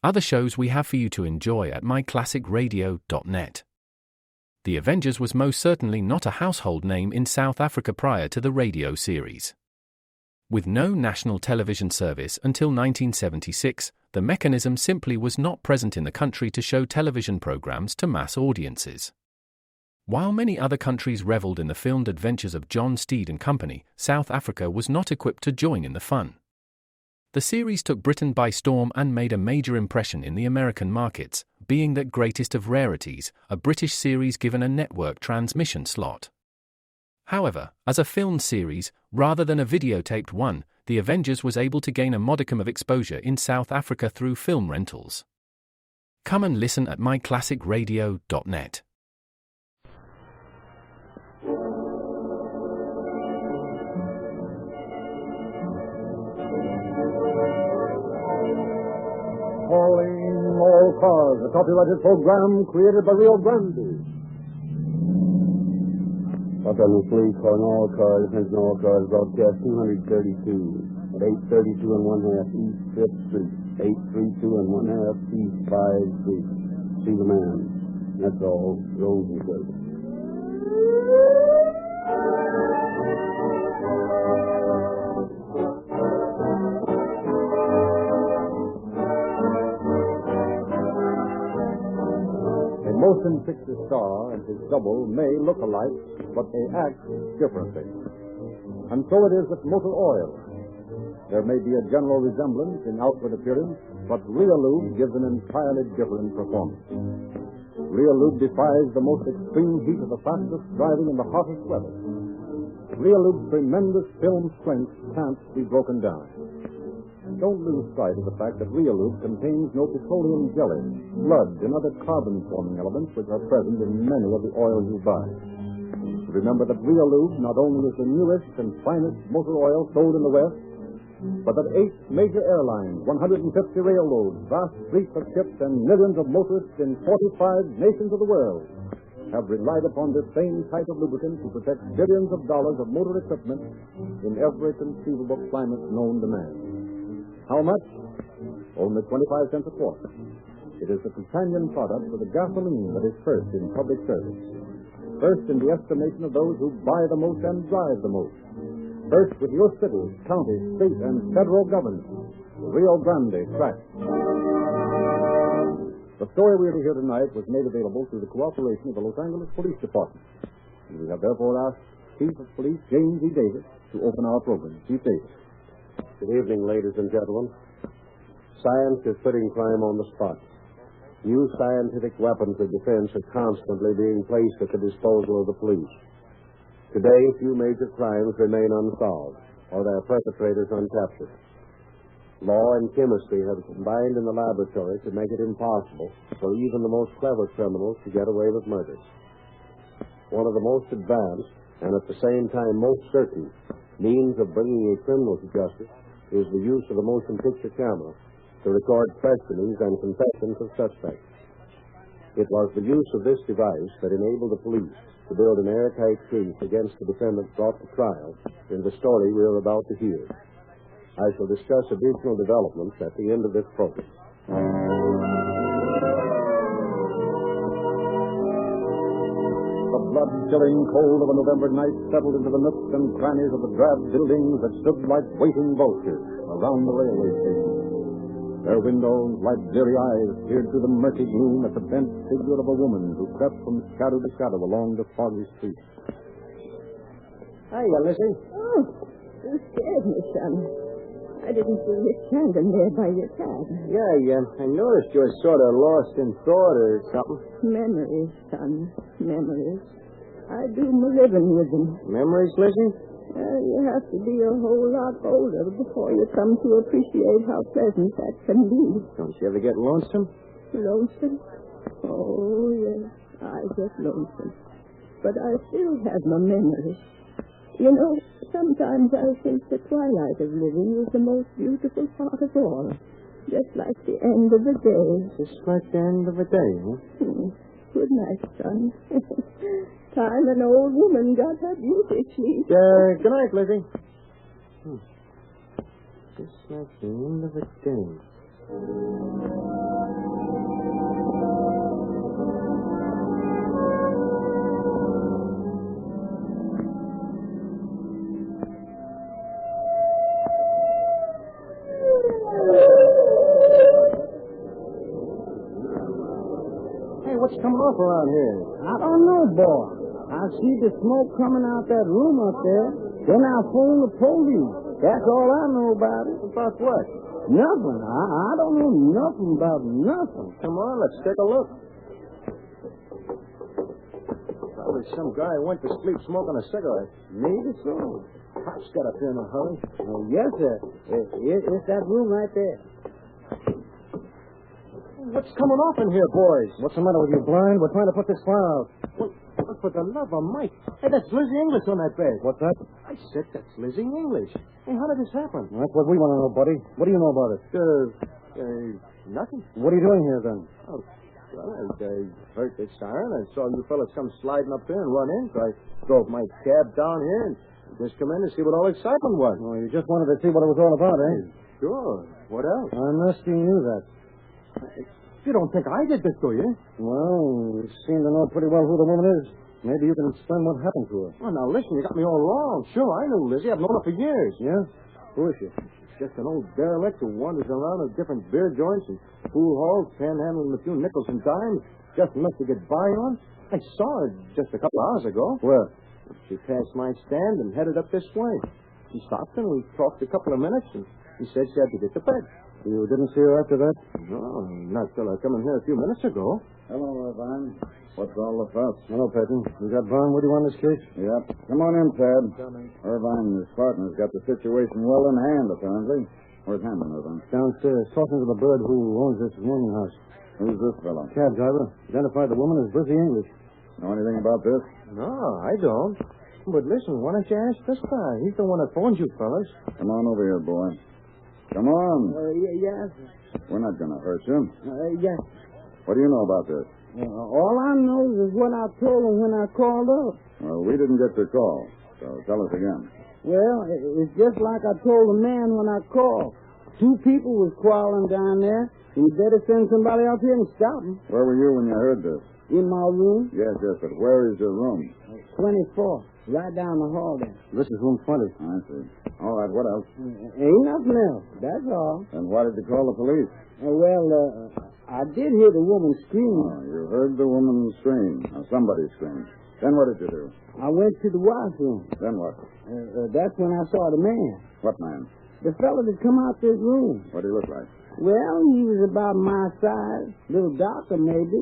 other shows we have for you to enjoy at myclassicradio.net. The Avengers was most certainly not a household name in South Africa prior to the radio series. With no national television service until 1976, the mechanism simply was not present in the country to show television programs to mass audiences. While many other countries reveled in the filmed adventures of John Steed and company, South Africa was not equipped to join in the fun. The series took Britain by storm and made a major impression in the American markets, being that greatest of rarities, a British series given a network transmission slot. However, as a filmed series, rather than a videotaped one, The Avengers was able to gain a modicum of exposure in South Africa through film rentals. Come and listen at myclassicradio.net. Calling all cars, a copyrighted program created by Rio Grande. Buffalo Police calling all cars, attention all cars, broadcast 232 at 832 and 1/2 East 5th Street, 832 and 1/2 East 5th Street. See the man. That's all. Rosen service. A motion picture star and his double may look alike, but they act differently. And so it is with motor oil. There may be a general resemblance in outward appearance, but Realube gives an entirely different performance. Realube defies the most extreme heat of the fastest driving in the hottest weather. Realube's tremendous film strength can't be broken down. Don't lose sight of the fact that Realube contains no petroleum jelly, blood, and other carbon-forming elements which are present in many of the oils you buy. Remember that Realube not only is the newest and finest motor oil sold in the West, but that 8 major airlines, 150 railroads, vast fleets of ships, and millions of motorists in 45 nations of the world have relied upon this same type of lubricant to protect billions of dollars of motor equipment in every conceivable climate known to man. How much? Only 25 cents a quart. It is the companion product for the gasoline that is first in public service. First in the estimation of those who buy the most and drive the most. First with your city, county, state, and federal government. Rio Grande Tract. The story we are to hear tonight was made available through the cooperation of the Los Angeles Police Department. And we have therefore asked Chief of Police James E. Davis to open our program. Chief Davis. Good evening, ladies and gentlemen. Science is putting crime on the spot. New scientific weapons of defense are constantly being placed at the disposal of the police. Today, few major crimes remain unsolved, or their perpetrators uncaptured. Law and chemistry have combined in the laboratory to make it impossible for even the most clever criminals to get away with murder. One of the most advanced, and at the same time most certain, means of bringing a criminal to justice is the use of the motion picture camera to record questionings and confessions of suspects. It was the use of this device that enabled the police to build an airtight case against the defendant brought to trial in the story we are about to hear. I shall discuss additional developments at the end of this program. The blood-chilling cold of a November night settled into the nooks and crannies of the drab buildings that stood like waiting vultures around the railway station. Their windows, like bleary eyes, peered through the murky gloom at the bent figure of a woman who crept from shadow to shadow along the foggy street. Hiya, Lizzie. Oh, you scared me, son. I didn't see you standing there by your cab. Yeah, I noticed you were sort of lost in thought or something. Memories, son. Memories. I do my living with them. Memories, Lizzie? You have to be a whole lot older before you come to appreciate how pleasant that can be. Don't you ever get lonesome? Lonesome? Oh, yes, I get lonesome. But I still have my memories. You know, sometimes I think the twilight of living is the most beautiful part of all. Just like the end of the day. Just like the end of a day, huh? Good night, son. Time an old woman got her beauty sleep. Good night, Lizzie. Just like the end of a day. what's coming off around here? I don't know, boy. I see the smoke coming out that room up there. Then I phoned the police. That's all I know about it. About what? Nothing. I don't know nothing about nothing. Come on, let's take a look. Probably some guy went to sleep smoking a cigarette. Maybe so. Cops got up here in a hurry. Oh, yes, sir. It's that room right there. What's coming off in here, boys? What's the matter with you, blind? We're trying to put this fire out. Well, for the love of Mike. Hey, that's Lizzie English on that bed. What's that? I said that's Lizzie English. Hey, how did this happen? That's what we want to know, buddy. What do you know about it? Nothing. What are you doing here, then? Oh, well, I heard the siren. I saw you fellas come sliding up there and run in. So I drove my cab down here and just come in to see what all the excitement was. Oh, you just wanted to see what it was all about, eh? Sure. What else? I'm asking you that. You don't think I did this, do you? Well, you seem to know pretty well who the woman is. Maybe you can explain what happened to her. Well, now, listen, you got me all wrong. Sure, I knew Lizzie. I've known her for years. Yeah? Who is she? Just an old derelict who wanders around at different beer joints and pool halls, panhandling a few nickels and dimes, just enough to get by on. I saw her just a couple hours ago. Where? She passed my stand and headed up this way. She stopped and we talked a couple of minutes, and she said she had to get to bed. You didn't see her after that? No, not till I come in here a few minutes ago. Hello, Irvine. What's all the fuss? Hello, Patton. You got Brown with you on this case? Yep. Come on in, Ted. Irvine and his partner's got the situation well in hand, apparently. Where's Hammond, Irvine? Downstairs, talking to the bird who owns this rooming house. Who's this fellow? Cab driver. Identified the woman as Lizzie English. Know anything about this? No, I don't. But listen, why don't you ask this guy? He's the one that phoned you fellas. Come on over here, boy. Come on. Yes. We're not going to hurt you. Yes. What do you know about this? All I know is what I told him when I called up. Well, we didn't get your call, so tell us again. Well, it's just like I told the man when I called. 2 people was quarreling down there. You better send somebody out here and stop them. Where were you when you heard this? In my room. Yes, but where is your room? 24. Right down the hall there. This is room 20. I see. All right, what else? Ain't nothing else. That's all. And why did you call the police? I did hear the woman scream. Oh, you heard the woman scream. Or somebody scream. Then what did you do? I went to the washroom. Then what? That's when I saw the man. What man? The fellow that come out this room. What did he look like? Well, he was about my size. Little darker, maybe.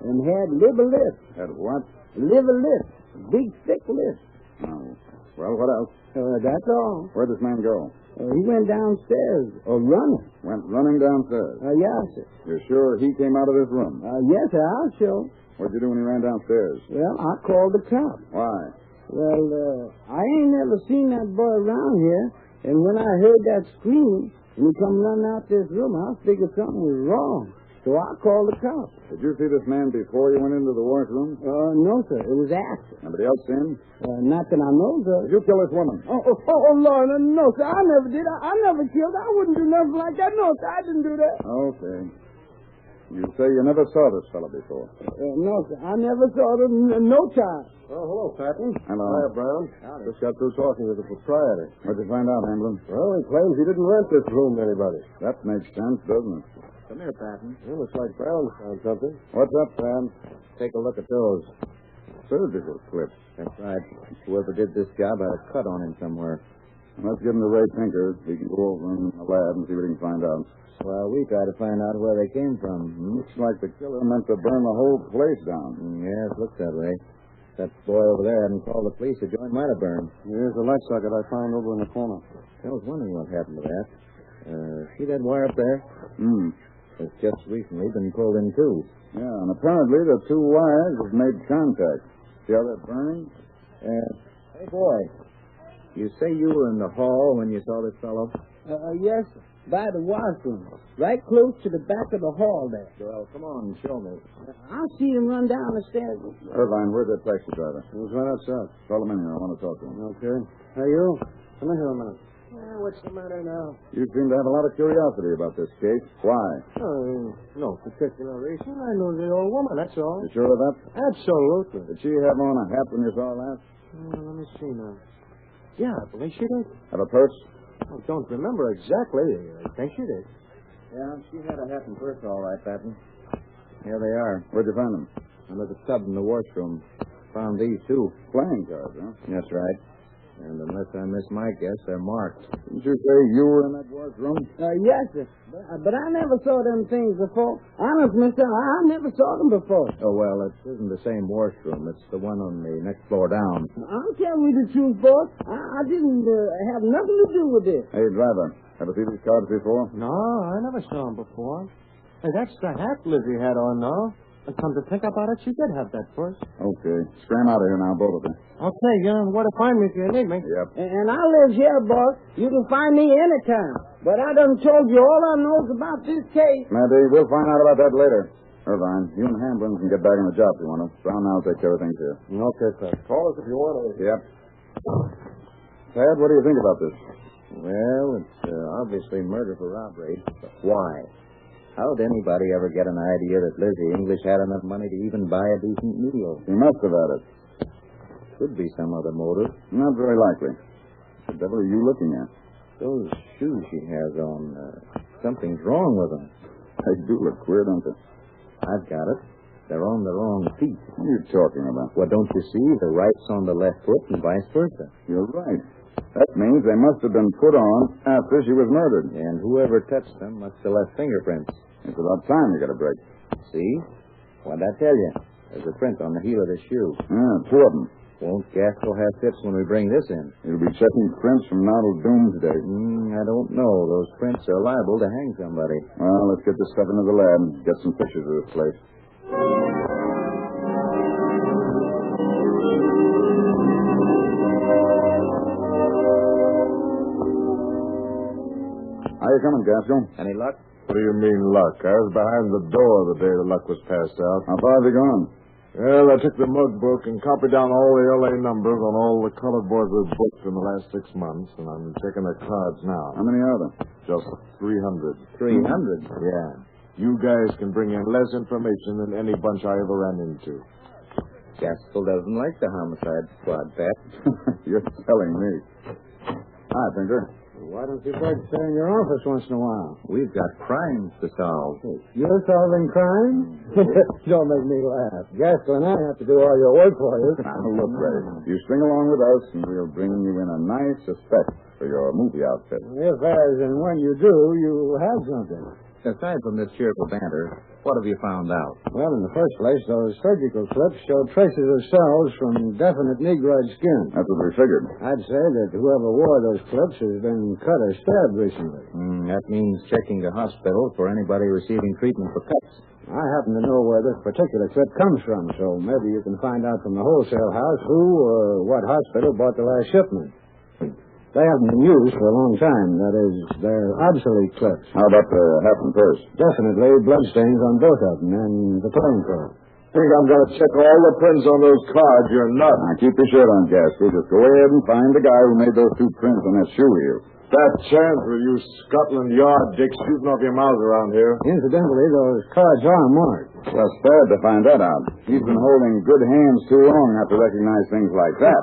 And had liver lips. Had what? Liver lips. Big, thick lips. Oh. Well, what else? That's all. Where'd this man go? He went downstairs. Running. Went running downstairs. Yes, sir. You're sure he came out of this room? Yes, sir. I'll show. What'd you do when he ran downstairs? Well, I called the cops. Why? Well, I ain't never seen that boy around here. And when I heard that scream, and he come running out this room, I figured something was wrong. So I called the cops. Did you see this man before you went into the washroom? No, sir. It was after. Anybody else see him? Not that I know, sir. Did you kill this woman? Lord, no, sir. I never did. I never killed. I wouldn't do nothing like that. No, sir. I didn't do that. Okay. You say you never saw this fellow before? No, sir. I never saw him. No time. Oh, hello, Patton. Hello. Hiya, Brown. Just got through talking with the proprietor. What'd you find out, Hamblin? Well, he claims he didn't rent this room to anybody. That makes sense, doesn't it? Come here, Patton. It looks like Brown found something. What's up, Sam? Take a look at those. Surgical clips. That's right. Whoever did this job had a cut on him somewhere. Let's give him to Ray Tinker. He can go over in the lab and see what he can find out. Well, we try to find out where they came from. Looks like the killer meant to burn the whole place down. Yes, looks that way. That boy over there hadn't called the police. The joint might have burned. Here's the light socket I found over in the corner. I was wondering what happened to that. See that wire up there? It's just recently been pulled in two. Yeah, and apparently the 2 wires have made contact. See how they're burning? Hey, boy. You say you were in the hall when you saw this fellow? Yes, sir. By the washroom. Right close to the back of the hall there. Well, come on and show me. I see him run down the stairs. Irvine, where's that taxi driver? He was right outside. Call him in here. I want to talk to him. Okay. Hey, you. Come in here a minute. What's the matter now? You seem to have a lot of curiosity about this case. Why? No particular reason. I know the old woman, that's all. You sure of that? Absolutely. Did she have on a hat when you saw her last? Let me see now. Yeah, I believe she did. Have a purse? I don't remember exactly. I think she did. Yeah, she had a hat and purse all right, Patton. Here they are. Where'd you find them? Under the tub in the washroom. Found these, too. Playing cards, huh? That's right. And unless I miss my guess, they're marked. Didn't you say you were in that washroom? Yes, sir. But I never saw them things before. Honest, mister, I never saw them before. Oh, well, it isn't the same washroom. It's the one on the next floor down. I'll tell you the truth, boss. I didn't have nothing to do with it. Hey, driver. Ever see these cards before? No, I never saw him before. Hey, that's the hat Lizzie had on, no? And come to think about it, she did have that purse. Okay. Scram out of here now, both of you. Okay, where to find me if you need me? Yep. And I live here, boss. You can find me anytime. But I done told you all I knows about this case. Maybe we'll find out about that later. Irvine, you and Hamblin can get back on the job if you want to. Brown now will take care of things here. Okay, sir. Call us if you want to. Yep. Tad, what do you think about this? Well, it's obviously murder for robbery. But why? How'd anybody ever get an idea that Lizzie English had enough money to even buy a decent meal? He must have had it. Could be some other motive. Not very likely. What the devil are you looking at? Those shoes she has on, something's wrong with them. They do look queer, don't they? I've got it. They're on the wrong feet. What are you talking about? Well, don't you see? The right's on the left foot and vice versa. You're right. That means they must have been put on after she was murdered. And whoever touched them must have left fingerprints. It's about time you got a break. See? What'd I tell you? There's a print on the heel of the shoe. Yeah, two of them. Won't Gaskell have tips when we bring this in? You'll be checking prints from now till doomsday. I don't know. Those prints are liable to hang somebody. Well, let's get this stuff into the lab and get some pictures of this place. How you coming, Gaskell? Any luck? What do you mean, luck? I was behind the door the day the luck was passed out. How far have you gone? Well, I took the mug book and copied down all the L.A. numbers on all the colored boards we've booked in the last 6 months, and I'm checking their cards now. How many are there? Just 300. 300? Yeah. You guys can bring in less information than any bunch I ever ran into. Gaskell doesn't like the homicide squad, Pat. You're telling me. Hi, Pinker. Why don't you boys stay in your office once in a while? We've got crimes to solve. You're solving crime? Don't make me laugh. Gaskell and I have to do all your work for you. Now, look, Ray. You string along with us, and we'll bring you in a nice suspect for your movie outfit. If, as and when you do, you have something. Aside from this cheerful banter, what have you found out? Well, in the first place, those surgical clips showed traces of cells from definite negroid skin. That's what we figured. I'd say that whoever wore those clips has been cut or stabbed recently. That means checking the hospital for anybody receiving treatment for cuts. I happen to know where this particular clip comes from, so maybe you can find out from the wholesale house who or what hospital bought the last shipment. They haven't been used for a long time. That is, they're obsolete clips. How about the half and purse? Definitely bloodstains on both of them and the playing card. Think I'm going to check all the prints on those cards? You're nuts. Now, keep your shirt on, Gaskell. Just go ahead and find the guy who made those 2 prints on that shoe heel. That chance with you Scotland Yard dicks shooting off your mouths around here. Incidentally, those cards are marked. Well, it's bad to find that out. He's been holding good hands too long not to recognize things like that.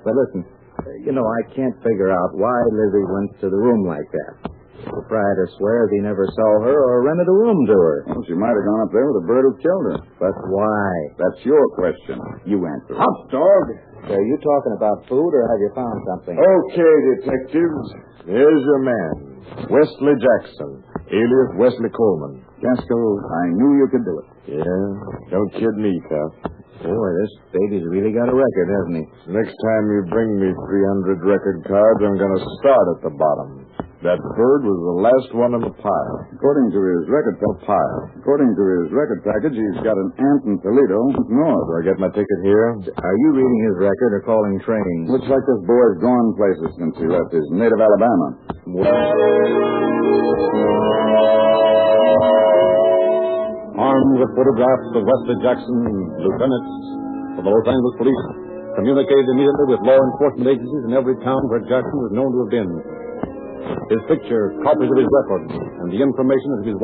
But listen, I can't figure out why Lizzie went to the room like that. The proprietor swears he never saw her or rented a room to her. Well, she might have gone up there with a bird who killed her. But why? That's your question. You answer it. Hot dog. Are you talking about food, or have you found something? Okay, detectives. Here's your man, Wesley Jackson, alias Wesley Coleman. Gaskell, I knew you could do it. Yeah? Don't kid me, Cap. Boy, this baby's really got a record, hasn't he? Next time you bring me 300 record cards, I'm going to start at the bottom. That bird was the last one in the pile. According to his record package, he's got an aunt in Toledo, north. Do I get my ticket here? Are you reading his record or calling trains? Looks like this boy's gone places since he left his native Alabama. Armed with photographs of Wesley Jackson, lieutenants of the Los Angeles Police communicated immediately with law enforcement agencies in every town where Jackson was known to have been. His picture, copies of his records, and the information that he was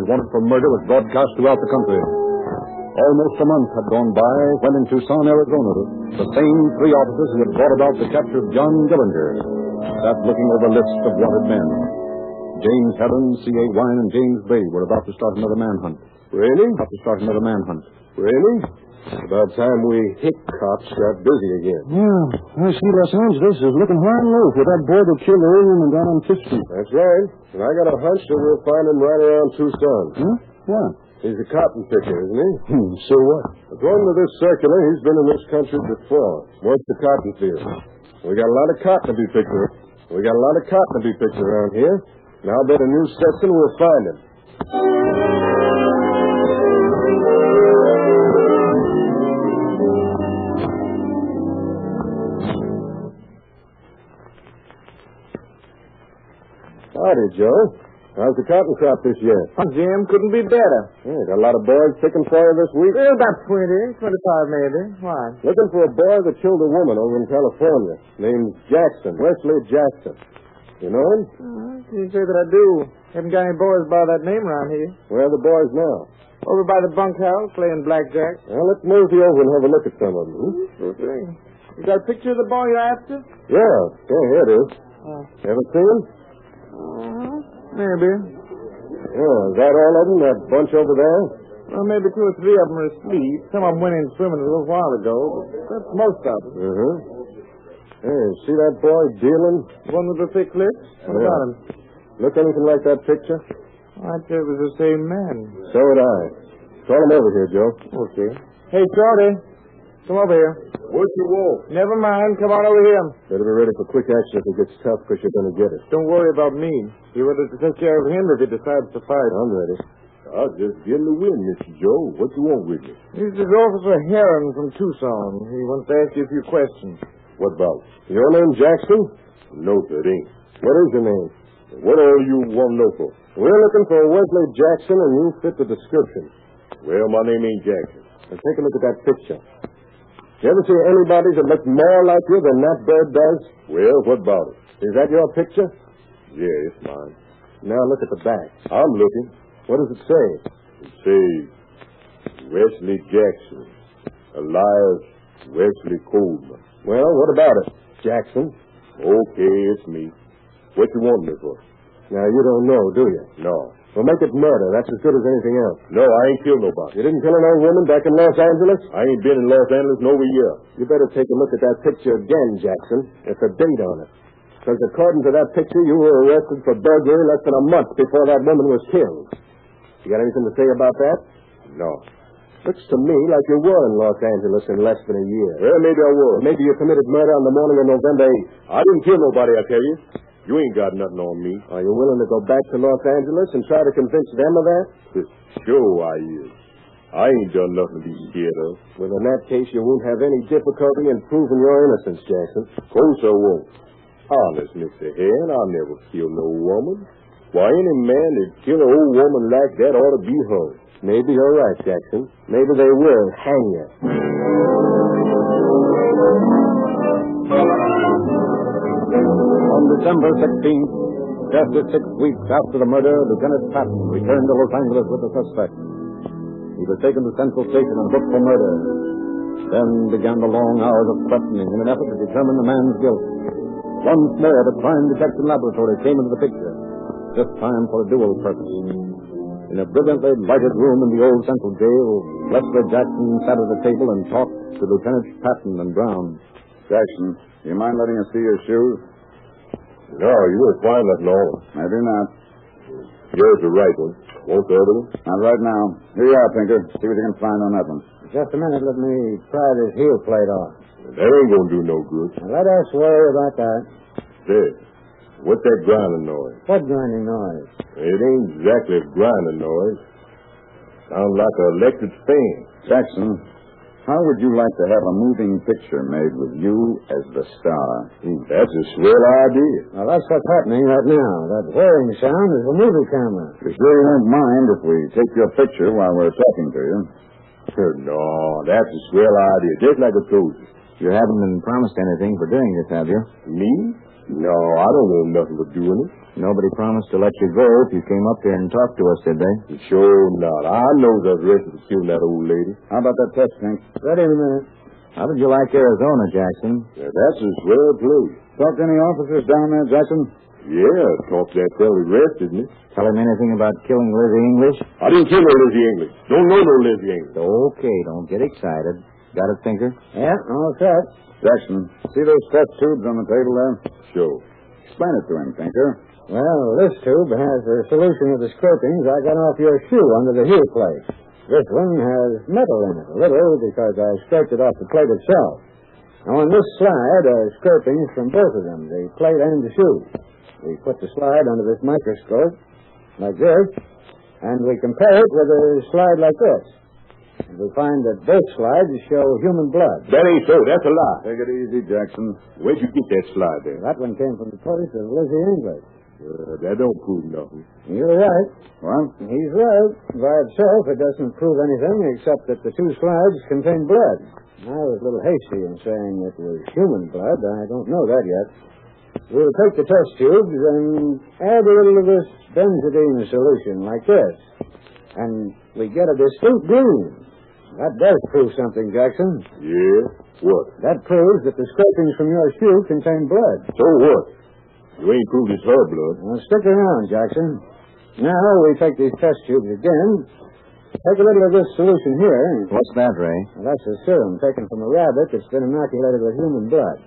wanted for murder was broadcast throughout the country. Almost a month had gone by when in Tucson, Arizona, the same 3 officers who had brought about the capture of John Dillinger sat looking over lists of wanted men. James Heron, C.A. Wine, and James Bay were about to start another manhunt. Really? Really? About time we hick cops got busy again. Yeah, I see Los Angeles is looking high and low for that boy that killed the old woman down on 5th Street. That's right. And I got a hunch that we'll find him right around Tucson. Huh? What? He's a cotton picker, isn't he? So what? According to this circular, he's been in this country before. Worked the cotton field. We got a lot of cotton to be picked around here. Now bet a new Stetson we'll find him. Howdy, Joe. How's the cotton crop this year? Jim, couldn't be better. Yeah, got a lot of boys picking for you this week? About 20, 25 maybe. Why? Looking for a boy that killed a woman over in California named Jackson, Wesley Jackson. You know him? You say that I do. Haven't got any boys by that name around here. Where are the boys now? Over by the bunkhouse, playing blackjack. Well, let's mosey over and have a look at some of them. Sure thing. You got a picture of the boy you're after? Yeah, here it is. Ever seen him? Maybe. Yeah, is that all of them, that bunch over there? Well, maybe 2 or 3 of them are asleep. Some of them went in swimming a little while ago, but that's most of them. Hey, see that boy dealing? The one with the thick lips? What about him? Look anything like that picture? I thought it was the same man. So would I. Call him over here, Joe. Okay. Hey, Shorty. Come over here. What you want? Never mind. Come on over here. Better be ready for quick action if it gets tough, because you're going to get it. Don't worry about me. You're ready to take care of him if he decides to fight. I'm ready. I'll just get in the wind, Mr. Joe. What you want with me? This is Officer Heron from Tucson. He wants to ask you a few questions. What about? Your name Jackson? No, it ain't. What is your name? What all you want to know for? We're looking for Wesley Jackson, and you fit the description. Well, my name ain't Jackson. Now take a look at that picture. You ever see anybody that looks more like you than that bird does? Well, what about it? Is that your picture? Yeah, it's mine. Now look at the back. I'm looking. What does it say? It says Wesley Jackson, alias Wesley Coleman. Well, what about it? Jackson. Okay, it's me. What you want me for? Now, you don't know, do you? No. Well, make it murder. That's as good as anything else. No, I ain't killed nobody. You didn't kill an old woman back in Los Angeles? I ain't been in Los Angeles no year. You better take a look at that picture again, Jackson. It's a date on it. Because according to that picture, you were arrested for burglary less than a month before that woman was killed. You got anything to say about that? No. Looks to me like you were in Los Angeles in less than a year. Well, maybe I was. Maybe you committed murder on the morning of November 8th. I didn't kill nobody, I tell you. You ain't got nothing on me. Are you willing to go back to Los Angeles and try to convince them of that? Sure I is. I ain't done nothing to be scared of. Well, in that case, you won't have any difficulty in proving your innocence, Jackson. Of course I won't. Honest, Mr. Heron, I'll never kill no woman. Why, any man that kill an old woman like that ought to be hung. Maybe you're right, Jackson. Maybe they will hang you. On December 16th, just 6 weeks after the murder, Lieutenant Patton returned to Los Angeles with the suspect. He was taken to Central Station and booked for murder. Then began the long hours of questioning in an effort to determine the man's guilt. Once more, the crime detection laboratory came into the picture, this time for a dual purpose. In a brilliantly lighted room in the old Central Jail, Wesley Jackson sat at a table and talked to Lieutenants Patton and Brown. Jackson, do you mind letting us see your shoes? No, you won't find nothing on them. I do not. Here's the right one. Won't the other one? Not right now. Here you are, Pinker. See what you can find on that one. Just a minute. Let me pry this heel plate off. That ain't gonna do no good. Now, let us worry about that. Say, what's that grinding noise? What grinding noise? It ain't exactly a grinding noise. Sounds like an electric fan. Jackson, how would you like to have a moving picture made with you as the star? That's a swell idea. Now, that's what's happening right now. That whirring sound is the movie camera. You sure you won't mind if we take your picture while we're talking to you? No, that's a swell idea. Just like I told you. You haven't been promised anything for doing this, have you? Me? No, I don't want nothing to do with it. Nobody promised to let you go if you came up here and talked to us, did they? Sure not. I know the rest of killing that old lady. How about that test, Pink? Ready in a minute. How did you like Arizona, Jackson? Yeah, that's a swell place. Talk to any officers down there, Jackson? Yeah, talked to that fellow who arrested me. Tell him anything about killing Lizzie English? I didn't kill no Lizzie English. Don't know no Lizzie English. Okay, don't get excited. Got it, Tinker? Yeah, all set. Jackson, see those test tubes on the table there? Sure. Explain it to him, Tinker. Well, this tube has the solution of the scrapings I got off your shoe under the heel plate. This one has metal in it, a little, because I scraped it off the plate itself. Now, on this slide are scrapings from both of them, the plate and the shoe. We put the slide under this microscope, like this, and we compare it with a slide like this. And we find that both slides show human blood. That ain't so. That's a lie. Take it easy, Jackson. Where'd you get that slide there? That one came from the purse of Lizzie English. That don't prove nothing. You're right. What? He's right. By itself, it doesn't prove anything except that the two slides contain blood. I was a little hasty in saying it was human blood. I don't know that yet. We'll take the test tubes and add a little of this benzidine solution, like this. And we get a distinct green. That does prove something, Jackson. Yeah? What? That proves that the scrapings from your shoe contain blood. So what? You ain't proved it's her blood. Well, stick around, Jackson. Now we take these test tubes again. Take a little of this solution here. What's that, Ray? Well, that's a serum taken from a rabbit that's been inoculated with human blood.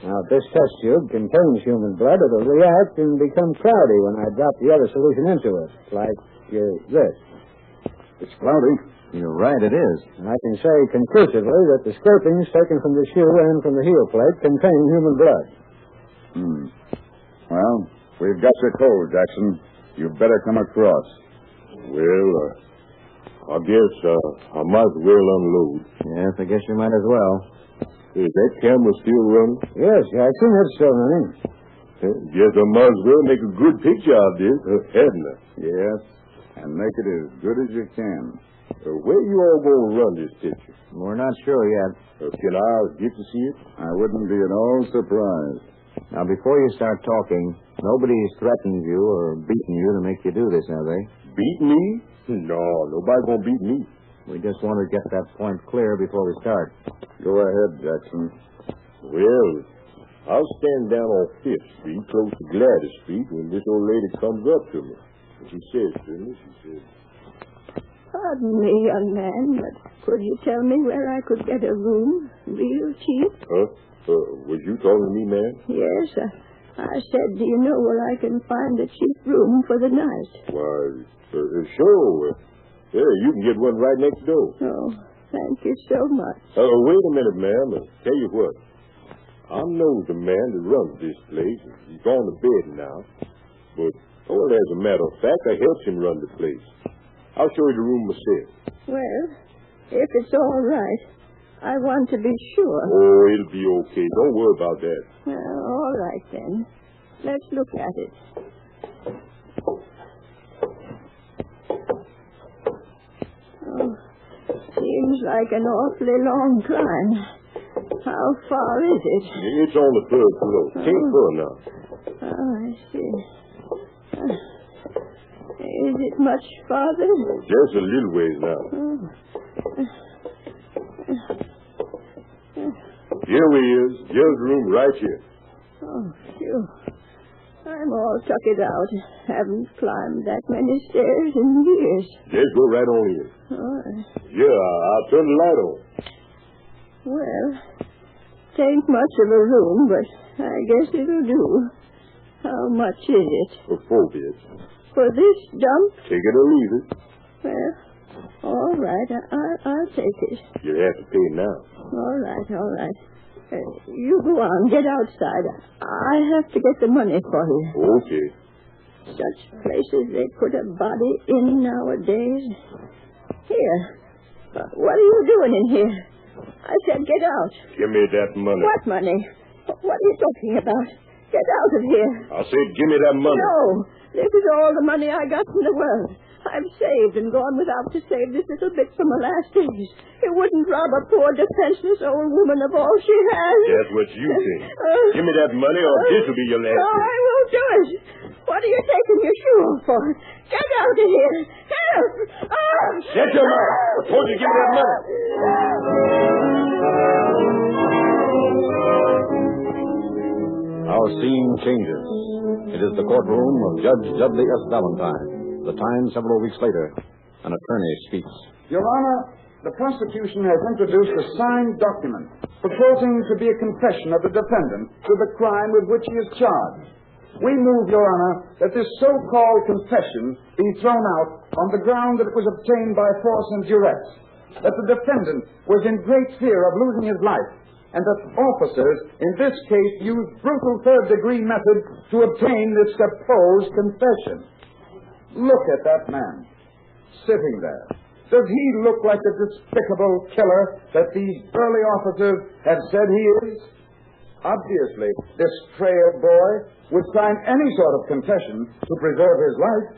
Now, if this test tube contains human blood, it'll react and become cloudy when I drop the other solution into it, like this. It's cloudy. You're right, it is. And I can say conclusively that the scrapings taken from the shoe and from the heel plate contain human blood. Well, we've got your code, Jackson. You'd better come across. Well, I guess I might as well unload. Yes, I guess you might as well. Is that camera still running? Yes, Jackson, it's still running. Guess I might as well make a good picture of this, hadn't I? Yes, and make it as good as you can. Where you all going to run this picture? We're not sure yet. Can I get to see it? I wouldn't be at all surprised. Now, before you start talking, nobody's threatened you or beaten you to make you do this, have they? Beat me? No, nobody's going to beat me. We just want to get that point clear before we start. Go ahead, Jackson. Well, I'll stand down on 5th Street, close to Gladys Street, when this old lady comes up to me. And she says to me, she says, Pardon me, young man, but could you tell me where I could get a room, real cheap? Was you talking to me, ma'am? Yes, I said, do you know where I can find a cheap room for the night? Why, sure. Yeah, you can get one right next door. Oh, thank you so much. Wait a minute, ma'am. Tell you what. I know the man that runs this place. He's gone to bed now. But, as a matter of fact, I helped him run the place. I'll show you the room myself. Well, if it's all right, I want to be sure. Oh, it'll be okay. Don't worry about that. Well, all right, then. Let's look at it. Oh, seems like an awfully long climb. How far is it? It's on the 3rd floor. 10th floor now. Oh, I see. Is it much farther? Just a little ways now. Here we is. Jill's room right here. Oh, phew. I'm all tuckered out. Haven't climbed that many stairs in years. Just go right on in. All right. Yeah, I'll turn the light on. Well, tain't much of a room, but I guess it'll do. How much is it? For 4 bits. For this dump? Take it or leave it. Well, all right. I'll take it. You'll have to pay now. All right. You go on. Get outside. I have to get the money for you. Okay. Such places they put a body in nowadays. Here. What are you doing in here? I said get out. Give me that money. What money? What are you talking about? Get out of here. I said give me that money. No. This is all the money I got in the world. I've saved and gone without to save this little bit from my last days. It wouldn't rob a poor, defenseless old woman of all she has. That's what you think. Give me that money or this will be your last No, day. I won't do it. What are you taking your shoe off for? Get out of here. Help! Oh! Shut your mouth. I told you to give me that money. Our scene changes. It is the courtroom of Judge Dudley S. Valentine. The time several weeks later. An attorney speaks. Your Honor, the prosecution has introduced a signed document purporting to be a confession of the defendant to the crime with which he is charged. We move, Your Honor, that this so-called confession be thrown out on the ground that it was obtained by force and duress, that the defendant was in great fear of losing his life, and that officers, in this case, used brutal third-degree methods to obtain this supposed confession. Look at that man, sitting there. Does he look like the despicable killer that these early officers have said he is? Obviously, this frail boy would sign any sort of confession to preserve his life,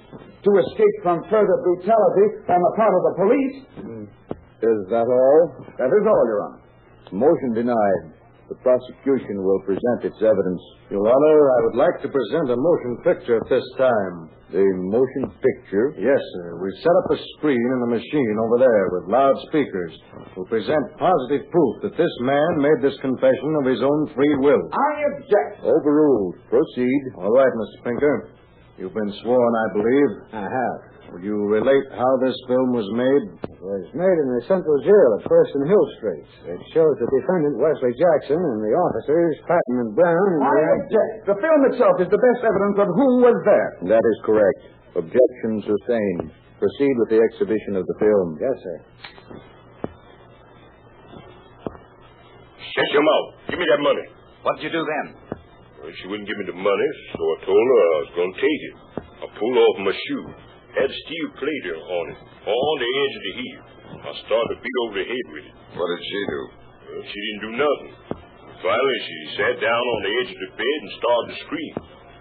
to escape from further brutality on the part of the police. Is that all? That is all, Your Honor. Motion denied. The prosecution will present its evidence. Your Honor, I would like to present a motion picture at this time. The motion picture? Yes, sir. We've set up a screen in the machine over there with loudspeakers. We'll present positive proof that this man made this confession of his own free will. I object. Overruled. Proceed. All right, Mr. Pinker. You've been sworn, I believe. I have. Would you relate how this film was made? It was made in the Central Jail at First and Hill Streets. It shows the defendant, Wesley Jackson, and the officers, Patton and Brown. I object. The film itself is the best evidence of who was there. That is correct. Objection sustained. Proceed with the exhibition of the film. Yes, sir. Shut your mouth. Give me that money. What'd you do then? Well, she wouldn't give me the money, so I told her I was going to take it. I pulled off my shoe. Had a steel plate on it, on the edge of the heel. I started to beat over the head with it. What did she do? Well, she didn't do nothing. Finally, she sat down on the edge of the bed and started to scream.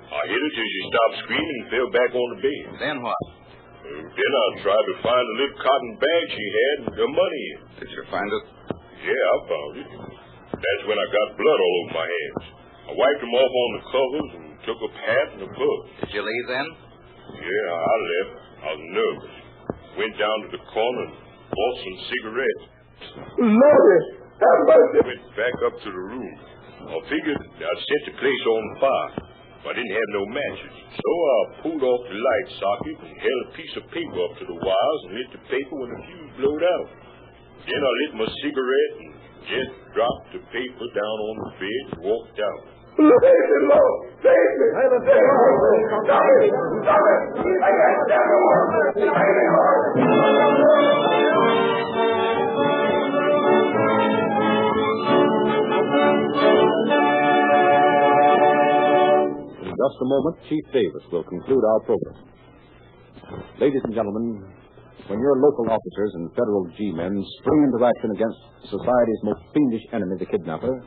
I hit her till she stopped screaming and fell back on the bed. Then what? Then I tried to find the little cotton bag she had and the money in. Did you find it? Yeah, I found it. That's when I got blood all over my hands. I wiped them off on the covers and took a hat and a book. Did you leave then? Yeah, I left. I was nervous. Went down to the corner and bought some cigarettes. Lord, have mercy. Went back up to the room. I figured I'd set the place on fire. I didn't have no matches. So I pulled off the light socket and held a piece of paper up to the wires and lit the paper when the fuse blowed out. Then I lit my cigarette and just dropped the paper down on the bed and walked out. Save me, Lord. Save me. Stop it. Stop it. I can't stand no more. Save me, Lord. In just a moment, Chief Davis will conclude our program. Ladies and gentlemen, when your local officers and federal G-men spring into action against society's most fiendish enemy, the kidnapper,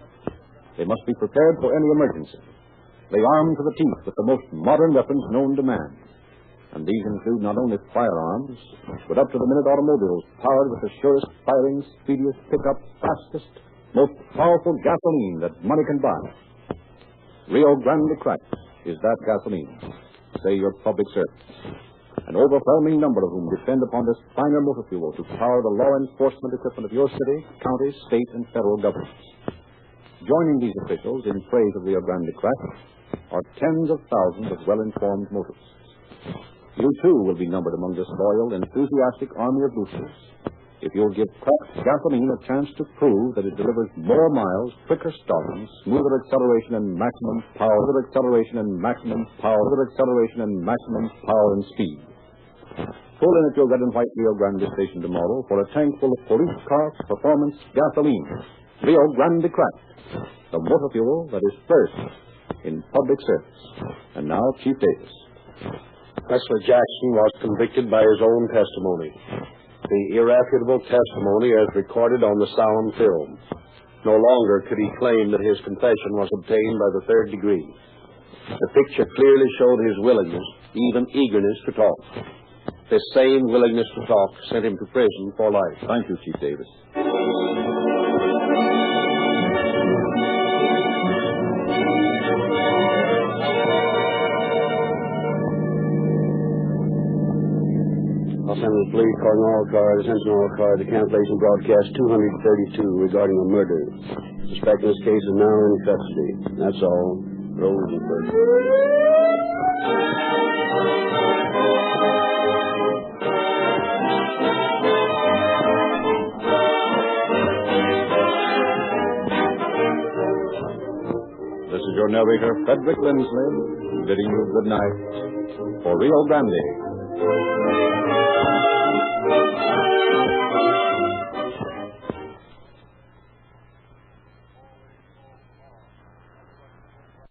they must be prepared for any emergency. They arm to the teeth with the most modern weapons known to man. And these include not only firearms, but up-to-the-minute automobiles powered with the surest firing, speediest pickup, fastest, most powerful gasoline that money can buy. Rio Grande Cracked is that gasoline. Say your public servants. An overwhelming number of whom depend upon this finer motor fuel to power the law enforcement equipment of your city, county, state, and federal governments. Joining these officials in praise of Rio Grande Cracked are tens of thousands of well-informed motorists. You, too, will be numbered among this loyal, enthusiastic army of boosters if you'll give cracked gasoline a chance to prove that it delivers more miles, quicker starting, smoother acceleration and maximum power, smoother acceleration and maximum power, smoother acceleration and maximum power and speed. Pull in at your red and white Rio Grande station tomorrow for a tank full of police car performance gasoline. Rio Grande Cracked, the motor fuel that is first in public service. And now, Chief Davis. Wesley Jackson was convicted by his own testimony. The irrefutable testimony as recorded on the sound film. No longer could he claim that his confession was obtained by the third degree. The picture clearly showed his willingness, even eagerness to talk. This same willingness to talk sent him to prison for life. Thank you, Chief Davis. Los Angeles Police calling all cars, attention all cars, to cancellation broadcast 232 regarding a murder. Suspect in this case is now in custody. That's all. Close the curtain. This is your narrator, Frederick Lindsley, bidding you good night for Rio Grande.